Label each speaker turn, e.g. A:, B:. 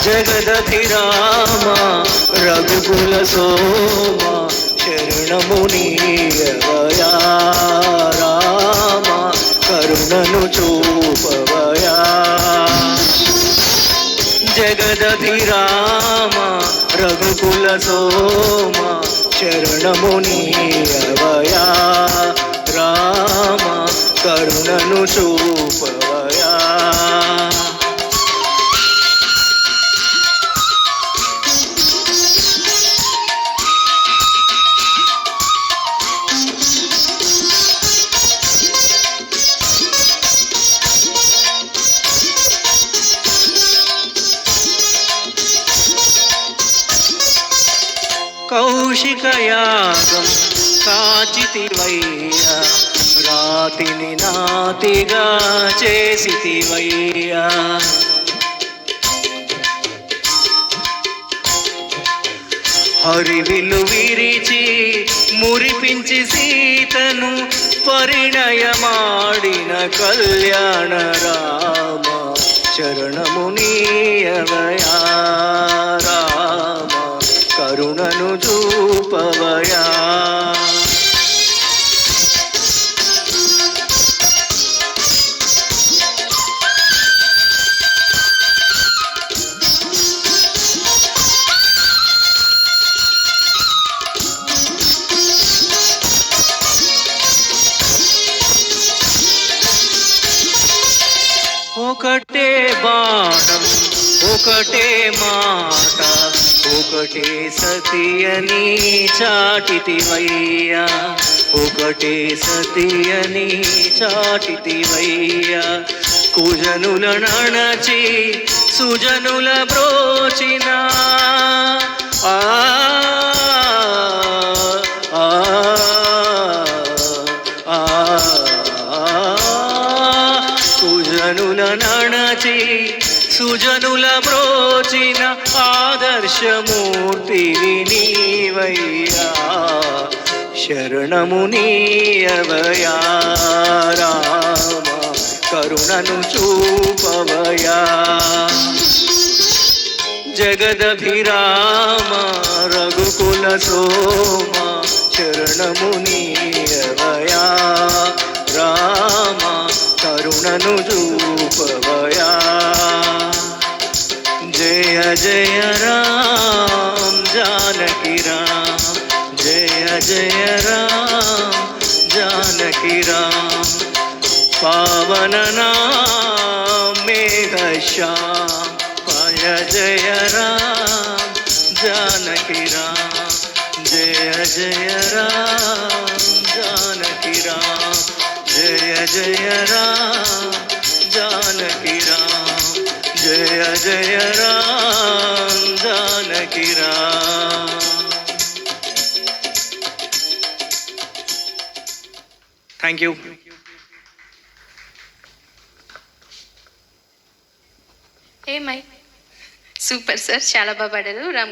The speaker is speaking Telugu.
A: జగదభిరామ రఘుకుల సోమ శరణమునీయవయా రామ కరుణను చూపవయా జగదభిరామ రఘుకుల సోమ శరణమునీయవయా రామ కరుణను చూపవయా కౌశికయాగం కాచితివయ్యా రాతిని నాతిగా చేసితివయ్యా హరివిలు విరిచి మురిపించి సీతను పరిణయమాడిన కళ్యాణ రామ శరణమునీయవయా రామ కరుణను చూపవయా ఒకటే బాణం ఒకటే మాట ఒకటే సతియని చాటితివయ్యా ఒకటే సతియని చాటితివయ్యా కుజనుల నణచి సుజనుల బ్రోచిన కుజనుల నణచి సుజనుల బ్రోచిన ఆదర్శమూర్తివి నీవయ్యా శరణమునీయవయా రామ కరుణను చూపవయా జగదభిరామ రఘుకుల సోమ శరణమునీయవయా రామ కరుణను చూపవయా జయ జయ రామ జానకి రామ జయ జయ రామ జానకి రామ పావన నామ మేఘశ్యామ జయ జయ రామ జానకి రామ జయ జయ రామ జానకి రామ జయ జయ రామ జానకి రామ జయ జయ రామ జానకి రామ. Thank you.
B: ఏ మై సూపర్ సార్, చాలా బాగా పాడారు. రామ్